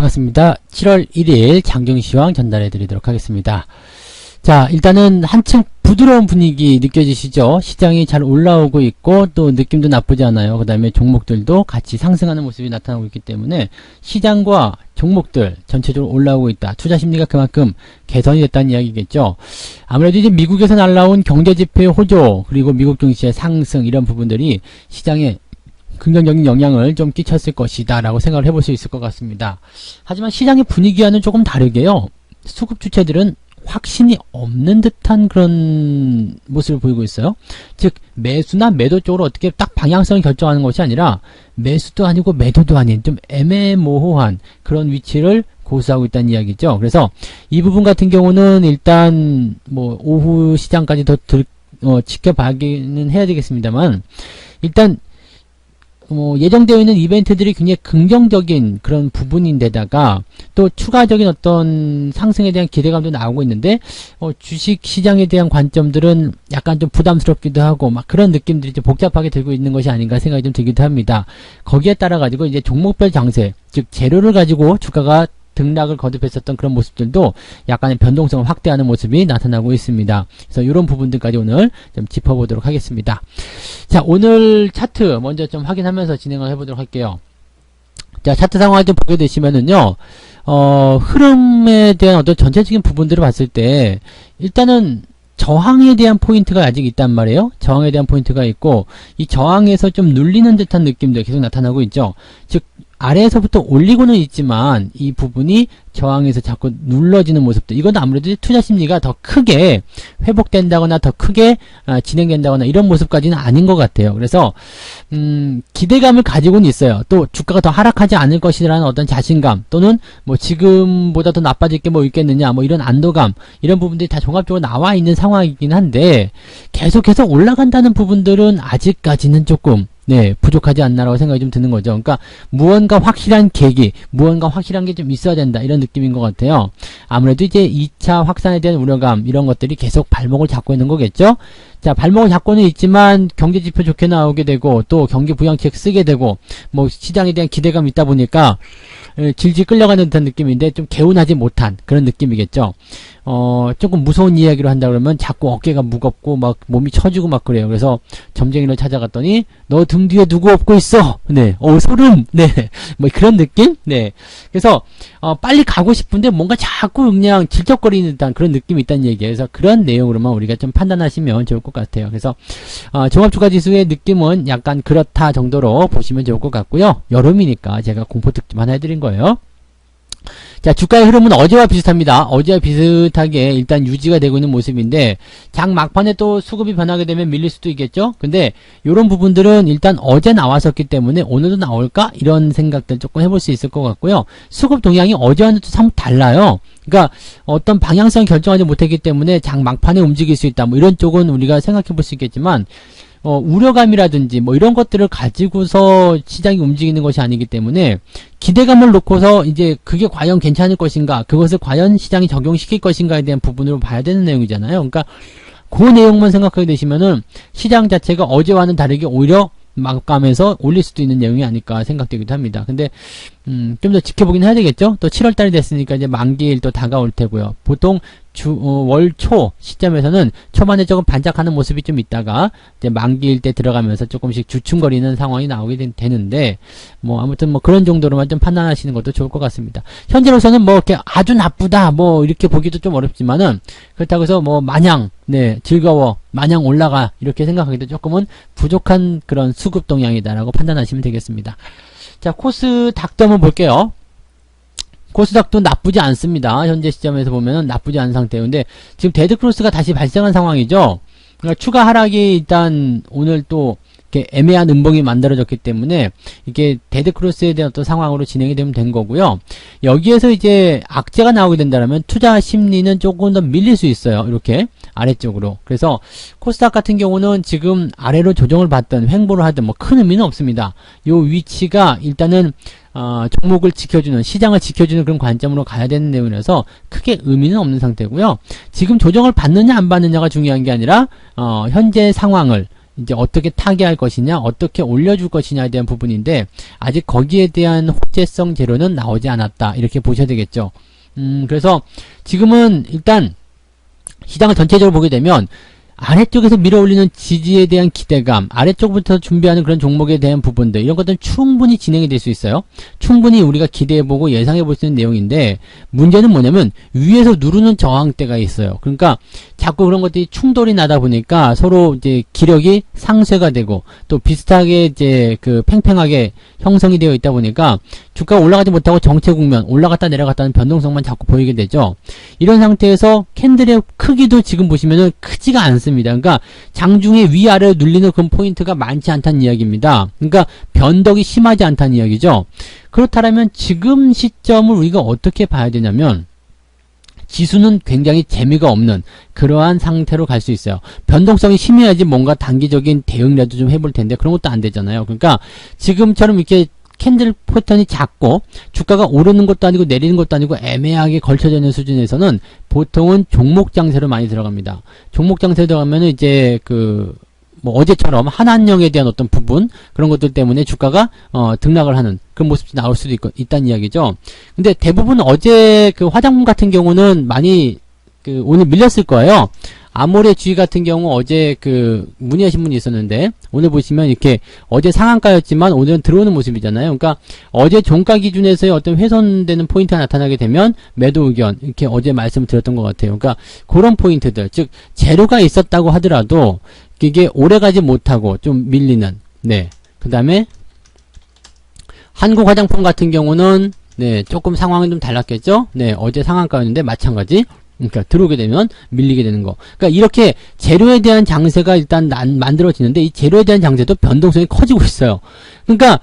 반갑습니다. 7월 1일 장중시황 전달해 드리도록 하겠습니다. 자, 일단은 한층 부드러운 분위기 느껴지시죠? 시장이 잘 올라오고 있고 또 느낌도 나쁘지 않아요. 그 다음에 종목들도 같이 상승하는 모습이 나타나고 있기 때문에 시장과 종목들 전체적으로 올라오고 있다. 투자 심리가 그만큼 개선이 됐다는 이야기겠죠. 아무래도 이제 미국에서 날라온 경제지표의 호조 그리고 미국 증시의 상승 이런 부분들이 시장에 긍정적인 영향을 좀 끼쳤을 것이다 라고 생각을 해볼 수 있을 것 같습니다. 하지만 시장의 분위기와는 조금 다르게요. 수급 주체들은 확신이 없는 듯한 그런 모습을 보이고 있어요. 즉 매수나 매도 쪽으로 어떻게 딱 방향성을 결정하는 것이 아니라 매수도 아니고 매도도 아닌 좀 애매모호한 그런 위치를 고수하고 있다는 이야기죠. 그래서 이 부분 같은 경우는 일단 뭐 오후 시장까지 더 지켜봐야는 해야 되겠습니다만 일단 예정되어 있는 이벤트들이 굉장히 긍정적인 그런 부분인데다가 또 추가적인 어떤 상승에 대한 기대감도 나오고 있는데 주식 시장에 대한 관점들은 약간 좀 부담스럽기도 하고 막 그런 느낌들이 좀 복잡하게 들고 있는 것이 아닌가 생각이 좀 들기도 합니다. 거기에 따라 가지고 이제 종목별 장세, 즉 재료를 가지고 주가가 등락을 거듭했었던 그런 모습들도 약간의 변동성을 확대하는 모습이 나타나고 있습니다. 그래서 이런 부분들까지 오늘 좀 짚어보도록 하겠습니다. 자, 오늘 차트 먼저 좀 확인하면서 진행을 해보도록 할게요. 자, 차트 상황을 좀 보게 되시면은요, 흐름에 대한 어떤 전체적인 부분들을 봤을 때, 일단은 저항에 대한 포인트가 아직 있단 말이에요. 저항에 대한 포인트가 있고, 이 저항에서 좀 눌리는 듯한 느낌도 계속 나타나고 있죠. 즉, 아래에서부터 올리고는 있지만 이 부분이 저항에서 자꾸 눌러지는 모습들, 이건 아무래도 투자 심리가 더 크게 회복된다거나 더 크게 진행된다거나 이런 모습까지는 아닌 것 같아요. 그래서 기대감을 가지고는 있어요. 또 주가가 더 하락하지 않을 것이라는 어떤 자신감, 또는 뭐 지금보다 더 나빠질 게 뭐 있겠느냐, 뭐 이런 안도감, 이런 부분들이 다 종합적으로 나와 있는 상황이긴 한데 계속해서 올라간다는 부분들은 아직까지는 조금 부족하지 않나라고 생각이 좀 드는 거죠. 그러니까 무언가 확실한 계기, 무언가 확실한 게 좀 있어야 된다, 이런 느낌인 것 같아요. 아무래도 이제 2차 확산에 대한 우려감, 이런 것들이 계속 발목을 잡고 있는 거겠죠. 자, 발목을 잡고는 있지만 경제지표 좋게 나오게 되고 또 경기 부양책 쓰게 되고 뭐 시장에 대한 기대감이 있다 보니까 질질 끌려가는 듯한 느낌인데 좀 개운하지 못한 그런 느낌이겠죠. 조금 무서운 이야기로 한다 그러면 자꾸 어깨가 무겁고 막 몸이 처지고 막 그래요. 그래서 점쟁이를 찾아갔더니 너 등 뒤에 누구 업고 있어? 소름! 뭐 그런 느낌? 그래서 빨리 가고 싶은데 뭔가 자꾸 그냥 질적거리는 듯한 그런 느낌이 있다는 얘기예요. 그래서 그런 내용으로만 우리가 좀 판단하시면 좋을 것 같아요. 그래서 종합주가지수의 느낌은 약간 그렇다 정도로 보시면 좋을 것 같고요. 여름이니까 제가 공포특집 하나 해드린 거예요. 자, 주가의 흐름은 어제와 비슷합니다. 어제와 비슷하게 일단 유지가 되고 있는 모습인데 장 막판에 또 수급이 변하게 되면 밀릴 수도 있겠죠. 근데 이런 부분들은 일단 어제 나왔었기 때문에 오늘도 나올까? 이런 생각들 조금 해볼 수 있을 것 같고요. 수급 동향이 어제와는 또 참 달라요. 그러니까 어떤 방향성 결정하지 못했기 때문에 장 막판에 움직일 수 있다, 뭐 이런 쪽은 우리가 생각해 볼 수 있겠지만 우려감이라든지 뭐 이런 것들을 가지고서 시장이 움직이는 것이 아니기 때문에 기대감을 놓고서 이제 그게 과연 괜찮을 것인가, 그것을 과연 시장이 적용시킬 것인가에 대한 부분으로 봐야 되는 내용이잖아요. 그러니까 그 내용만 생각하게 되시면은 시장 자체가 어제와는 다르게 오히려 막감에서 올릴 수도 있는 내용이 아닐까 생각되기도 합니다. 근데 좀 더 지켜보긴 해야 되겠죠. 또 7월달이 됐으니까 이제 만기일 또 다가올 테고요. 보통 월 초 시점에서는 초반에 조금 반짝하는 모습이 좀 있다가 이제 만기일 때 들어가면서 조금씩 주춤거리는 상황이 나오게 되는데 뭐 아무튼 뭐 그런 정도로만 좀 판단하시는 것도 좋을 것 같습니다. 현재로서는 뭐 이렇게 아주 나쁘다 뭐 이렇게 보기도 좀 어렵지만은 그렇다고 해서 뭐 마냥 즐거워, 마냥 올라가 이렇게 생각하기도 조금은 부족한 그런 수급 동향이다라고 판단하시면 되겠습니다. 자, 코스닥도 한번 볼게요. 코스닥도 나쁘지 않습니다. 현재 시점에서 보면은 나쁘지 않은 상태예요. 근데 지금 데드크로스가 다시 발생한 상황이죠. 그러니까 추가 하락이 일단 오늘 또 이렇게 애매한 음봉이 만들어졌기 때문에 이게 데드크로스에 대한 어떤 상황으로 진행이 되면 된 거고요. 여기에서 이제 악재가 나오게 된다면 투자 심리는 조금 더 밀릴 수 있어요. 이렇게 아래쪽으로. 그래서 코스닥 같은 경우는 지금 아래로 조정을 받든 횡보를 하든 뭐 큰 의미는 없습니다. 요 위치가 일단은 종목을 지켜주는, 시장을 지켜주는 그런 관점으로 가야 되는 내용이라서 크게 의미는 없는 상태고요. 지금 조정을 받느냐 안 받느냐가 중요한 게 아니라 현재 상황을 이제 어떻게 타개할 것이냐, 어떻게 올려줄 것이냐에 대한 부분인데 아직 거기에 대한 호재성 재료는 나오지 않았다. 이렇게 보셔야 되겠죠. 그래서 지금은 일단 시장을 전체적으로 보게 되면 아래쪽에서 밀어올리는 지지에 대한 기대감, 아래쪽부터 준비하는 그런 종목에 대한 부분들, 이런 것들은 충분히 진행이 될 수 있어요. 충분히 우리가 기대해보고 예상해볼 수 있는 내용인데, 문제는 뭐냐면 위에서 누르는 저항대가 있어요. 그러니까 자꾸 그런 것들이 충돌이 나다 보니까 서로 이제 기력이 상쇄가 되고 또 비슷하게 이제 그 팽팽하게 형성이 되어 있다 보니까 주가가 올라가지 못하고 정체 국면, 올라갔다 내려갔다는 변동성만 자꾸 보이게 되죠. 이런 상태에서 캔들의 크기도 지금 보시면은 크지가 않습니다. 그러니까 장중에 위아래로 눌리는 그런 포인트가 많지 않다는 이야기입니다. 그러니까 변덕이 심하지 않다는 이야기죠. 그렇다면 지금 시점을 우리가 어떻게 봐야 되냐면 지수는 굉장히 재미가 없는 그러한 상태로 갈 수 있어요. 변동성이 심해야지 뭔가 단기적인 대응이라도 좀 해볼 텐데 그런 것도 안 되잖아요. 그러니까 지금처럼 이렇게 캔들 패턴이 작고 주가가 오르는 것도 아니고 내리는 것도 아니고 애매하게 걸쳐져 있는 수준에서는 보통은 종목 장세로 많이 들어갑니다. 종목 장세에 들어가면은 이제 뭐 어제처럼 한한령에 대한 어떤 부분 그런 것들 때문에 주가가 등락을 하는 그런 모습이 나올 수도 있다는 이야기죠. 근데 대부분 어제 그 화장품 같은 경우는 많이 오늘 밀렸을 거예요. 아모레 주의 같은 경우 어제 문의하신 분이 있었는데 오늘 보시면 이렇게 어제 상한가였지만 오늘은 들어오는 모습이잖아요. 그러니까 어제 종가 기준에서의 어떤 훼손되는 포인트가 나타나게 되면 매도 의견 이렇게 어제 말씀을 드렸던 것 같아요. 그러니까 그런 포인트들 즉 재료가 있었다고 하더라도 이게 오래가지 못하고 좀 밀리는 그 다음에 한국 화장품 같은 경우는 조금 상황이 좀 달랐겠죠. 어제 상한가였는데 마찬가지. 그러니까 들어오게 되면 밀리게 되는 거. 그러니까 이렇게 재료에 대한 장세가 일단 만들어지는데 이 재료에 대한 장세도 변동성이 커지고 있어요. 그러니까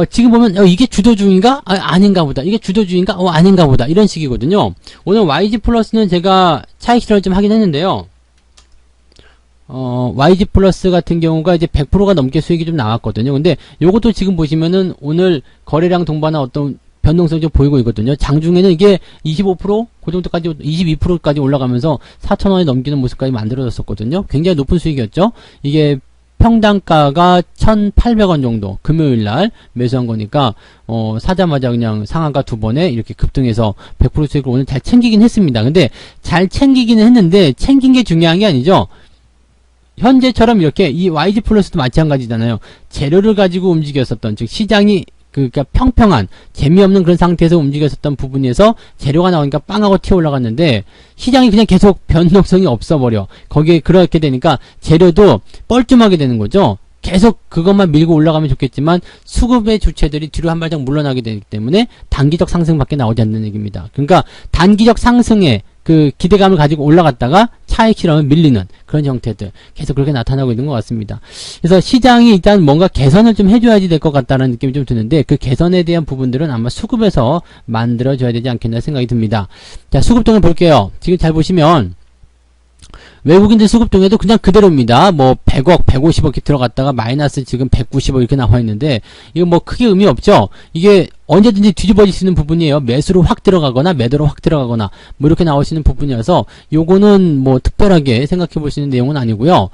지금 보면 이게 주도주의인가? 아닌가 보다. 이게 주도주의인가? 아닌가 보다. 이런 식이거든요. 오늘 YG 플러스는 제가 차익 실현을 좀 하긴 했는데요. YG 플러스 같은 경우가 이제 100%가 넘게 수익이 좀 나왔거든요. 근데 요것도 지금 보시면은 오늘 거래량 동반한 어떤 변동성이 좀 보이고 있거든요. 장중에는 이게 25%? 그 정도까지, 22%까지 올라가면서 4,000원이 넘기는 모습까지 만들어졌었거든요. 굉장히 높은 수익이었죠. 이게 평단가가 1,800원 정도 금요일날 매수한 거니까 사자마자 그냥 상한가 2번에 이렇게 급등해서 100% 수익을 오늘 잘 챙기긴 했습니다. 근데 잘 챙기기는 했는데 챙긴 게 중요한 게 아니죠. 현재처럼 이렇게 이 YG 플러스도 마찬가지잖아요. 재료를 가지고 움직였었던 즉 시장이 그러니까 평평한 재미없는 그런 상태에서 움직였었던 부분에서 재료가 나오니까 빵하고 튀어 올라갔는데 시장이 그냥 계속 변동성이 없어버려. 거기에 그렇게 되니까 재료도 뻘쭘하게 되는 거죠. 계속 그것만 밀고 올라가면 좋겠지만 수급의 주체들이 뒤로 한 발짝 물러나게 되기 때문에 단기적 상승밖에 나오지 않는 얘기입니다. 그러니까 단기적 상승에 기대감을 가지고 올라갔다가 차익 실험을 밀리는 그런 형태들 계속 그렇게 나타나고 있는 것 같습니다. 그래서 시장이 일단 뭔가 개선을 좀 해줘야지 될 것 같다는 느낌이 좀 드는데 그 개선에 대한 부분들은 아마 수급에서 만들어줘야 되지 않겠나 생각이 듭니다. 자, 수급동을 볼게요. 지금 잘 보시면 외국인들 수급동에도 그냥 그대로입니다. 뭐 100억, 150억 이렇게 들어갔다가 마이너스 지금 190억 이렇게 나와 있는데 이거 뭐 크게 의미 없죠. 이게 언제든지 뒤집어질 수 있는 부분이에요. 매수로 확 들어가거나 매도로 확 들어가거나 뭐 이렇게 나올 수 있는 부분이어서 요거는 뭐 특별하게 생각해 볼 수 있는 내용은 아니고요.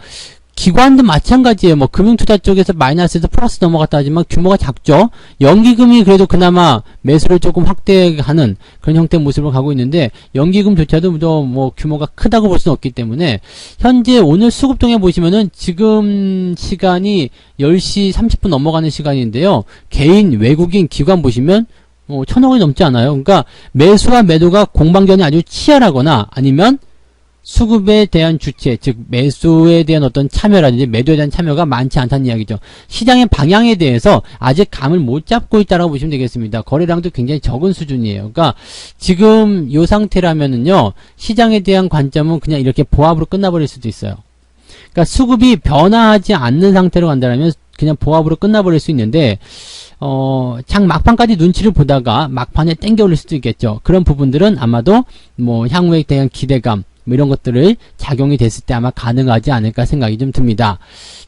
기관도 마찬가지예요. 뭐 금융투자 쪽에서 마이너스에서 플러스 넘어갔다 하지만 규모가 작죠. 연기금이 그래도 그나마 매수를 조금 확대하는 그런 형태의 모습을 가고 있는데 연기금조차도 뭐 규모가 크다고 볼 수는 없기 때문에 현재 오늘 수급동에 보시면은 지금 시간이 10시 30분 넘어가는 시간인데요. 개인, 외국인, 기관 보시면 1,000억이 넘지 않아요. 그러니까 매수와 매도가 공방전이 아주 치열하거나 아니면 수급에 대한 주체, 즉 매수에 대한 어떤 참여라든지 매도에 대한 참여가 많지 않다는 이야기죠. 시장의 방향에 대해서 아직 감을 못 잡고 있다라고 보시면 되겠습니다. 거래량도 굉장히 적은 수준이에요. 그러니까 지금 이 상태라면은요, 시장에 대한 관점은 그냥 이렇게 보합으로 끝나버릴 수도 있어요. 그러니까 수급이 변화하지 않는 상태로 간다면 그냥 보합으로 끝나버릴 수 있는데 장 막판까지 눈치를 보다가 막판에 땡겨 올릴 수도 있겠죠. 그런 부분들은 아마도 뭐 향후에 대한 기대감 뭐 이런 것들을 작용이 됐을 때 아마 가능하지 않을까 생각이 좀 듭니다.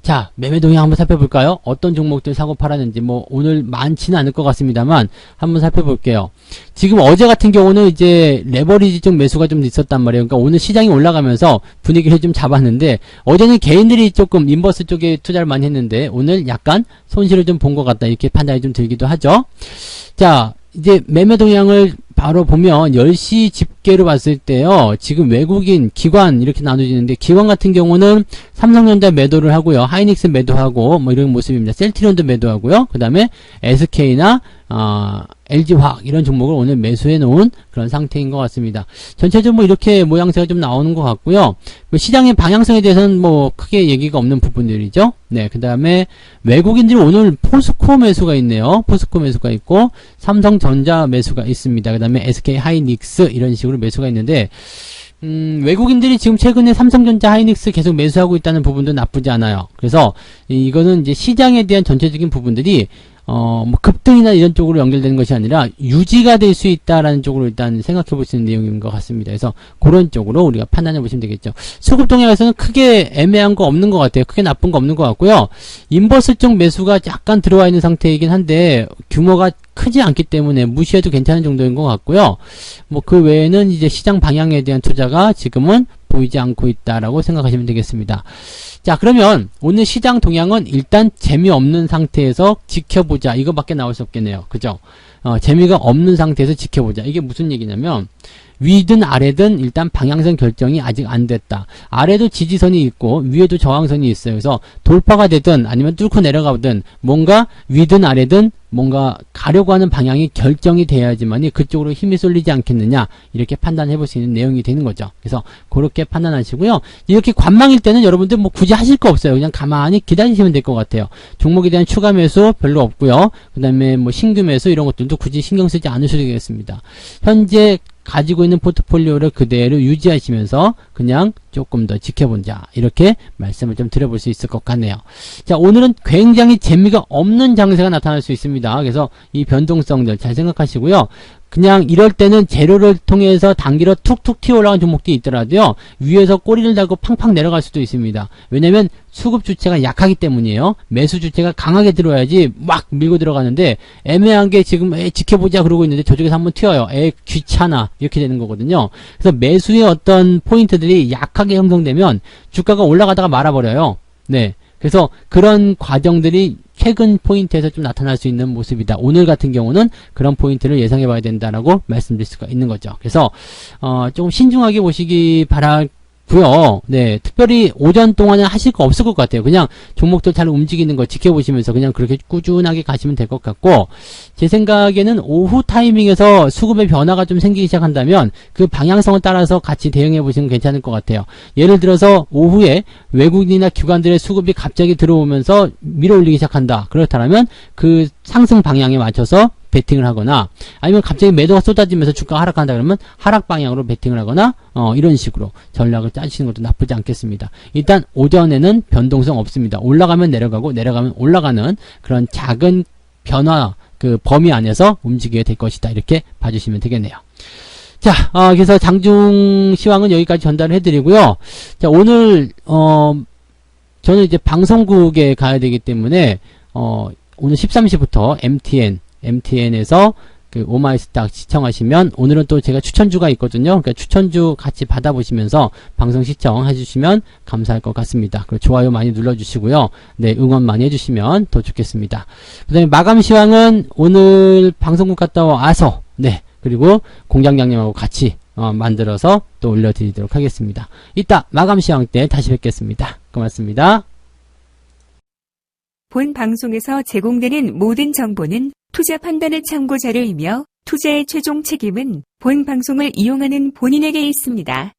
자, 매매 동향 한번 살펴볼까요? 어떤 종목들 사고 팔았는지 뭐 오늘 많지는 않을 것 같습니다만 한번 살펴볼게요. 지금 어제 같은 경우는 이제 레버리지 쪽 매수가 좀 있었단 말이에요. 그러니까 오늘 시장이 올라가면서 분위기를 좀 잡았는데 어제는 개인들이 조금 인버스 쪽에 투자를 많이 했는데 오늘 약간 손실을 좀 본 것 같다 이렇게 판단이 좀 들기도 하죠. 자, 이제 매매 동향을 바로 보면 10시 집계로 봤을 때요. 지금 외국인, 기관 이렇게 나눠지는데 기관 같은 경우는 삼성전자 매도를 하고요. 하이닉스 매도하고 뭐 이런 모습입니다. 셀트리온도 매도하고요. 그 다음에 SK나 LG화학 이런 종목을 오늘 매수해 놓은 그런 상태인 것 같습니다. 전체적으로 뭐 이렇게 모양새가 좀 나오는 것 같고요. 뭐 시장의 방향성에 대해서는 뭐 크게 얘기가 없는 부분들이죠. 네, 그 다음에 외국인들이 오늘 포스코 매수가 있네요. 포스코 매수가 있고 삼성전자 매수가 있습니다. 그 다음에 SK 하이닉스 이런 식으로 매수가 있는데 외국인들이 지금 최근에 삼성전자 하이닉스 계속 매수하고 있다는 부분도 나쁘지 않아요. 그래서 이거는 이제 시장에 대한 전체적인 부분들이 뭐 급등이나 이런 쪽으로 연결되는 것이 아니라 유지가 될 수 있다라는 쪽으로 일단 생각해 볼 수 있는 내용인 것 같습니다. 그래서 그런 쪽으로 우리가 판단해 보시면 되겠죠. 수급 동향에서는 크게 애매한 거 없는 것 같아요. 크게 나쁜 거 없는 것 같고요. 인버스 쪽 매수가 약간 들어와 있는 상태이긴 한데 규모가 크지 않기 때문에 무시해도 괜찮은 정도인 것 같고요. 뭐 그 외에는 이제 시장 방향에 대한 투자가 지금은 보이지 않고 있다라고 생각하시면 되겠습니다. 자, 그러면 오늘 시장 동향은 일단 재미없는 상태에서 지켜보자 이거밖에 나올 수 없겠네요. 그죠? 재미가 없는 상태에서 지켜보자. 이게 무슨 얘기냐면 위든 아래든 일단 방향성 결정이 아직 안 됐다. 아래도 지지선이 있고 위에도 저항선이 있어요. 그래서 돌파가 되든 아니면 뚫고 내려가든 뭔가 위든 아래든 뭔가 가려고 하는 방향이 결정이 돼야지만이 그쪽으로 힘이 쏠리지 않겠느냐 이렇게 판단해 볼 수 있는 내용이 되는 거죠. 그래서 그렇게 판단하시고요. 이렇게 관망일 때는 여러분들 뭐 굳이 하실 거 없어요. 그냥 가만히 기다리시면 될 것 같아요. 종목에 대한 추가 매수 별로 없고요. 그 다음에 뭐 신규 매수 이런 것들도 굳이 신경 쓰지 않으셔도 되겠습니다. 현재 가지고 있는 포트폴리오를 그대로 유지하시면서 그냥 조금 더 지켜보자 이렇게 말씀을 좀 드려볼 수 있을 것 같네요. 자, 오늘은 굉장히 재미가 없는 장세가 나타날 수 있습니다. 그래서 이 변동성들 잘 생각하시고요. 그냥 이럴 때는 재료를 통해서 단기로 툭툭 튀어 올라간 종목들이 있더라도요. 위에서 꼬리를 달고 팡팡 내려갈 수도 있습니다. 왜냐면 수급 주체가 약하기 때문이에요. 매수 주체가 강하게 들어야지 막 밀고 들어가는데 애매한 게 지금 지켜보자 그러고 있는데 저쪽에서 한번 튀어요. 귀찮아 이렇게 되는 거거든요. 그래서 매수의 어떤 포인트들이 약하게 형성되면 주가가 올라가다가 말아버려요. 네. 그래서 그런 과정들이 최근 포인트에서 좀 나타날 수 있는 모습이다. 오늘 같은 경우는 그런 포인트를 예상해 봐야 된다라고 말씀드릴 수가 있는 거죠. 그래서 조금 신중하게 보시기 바라고요. 네, 특별히 오전 동안에 하실 거 없을 것 같아요. 그냥 종목들 잘 움직이는 거 지켜보시면서 그냥 그렇게 꾸준하게 가시면 될 것 같고, 제 생각에는 오후 타이밍에서 수급의 변화가 좀 생기기 시작한다면 그 방향성을 따라서 같이 대응해 보시면 괜찮을 것 같아요. 예를 들어서 오후에 외국인이나 기관들의 수급이 갑자기 들어오면서 밀어올리기 시작한다. 그렇다면 그 상승 방향에 맞춰서 베팅을 하거나 아니면 갑자기 매도가 쏟아지면서 주가가 하락한다 그러면 하락 방향으로 베팅을 하거나 이런 식으로 전략을 짜주시는 것도 나쁘지 않겠습니다. 일단 오전에는 변동성 없습니다. 올라가면 내려가고 내려가면 올라가는 그런 작은 변화 그 범위 안에서 움직여야 될 것이다. 이렇게 봐주시면 되겠네요. 자, 그래서 장중 시황은 여기까지 전달을 해드리고요. 자, 오늘 저는 이제 방송국에 가야 되기 때문에 오늘 13시부터 MTN에서 그 오마이스탁 시청하시면 오늘은 또 제가 추천주가 있거든요. 그러니까 추천주 같이 받아보시면서 방송 시청해 주시면 감사할 것 같습니다. 그리고 좋아요 많이 눌러주시고요. 네, 응원 많이 해주시면 더 좋겠습니다. 그 다음에 마감 시황은 오늘 방송국 갔다 와서 네, 그리고 공장 양념하고 같이 만들어서 또 올려드리도록 하겠습니다. 이따 마감 시황 때 다시 뵙겠습니다. 고맙습니다. 본 방송에서 제공되는 모든 정보는 투자 판단의 참고 자료이며 투자의 최종 책임은 본 방송을 이용하는 본인에게 있습니다.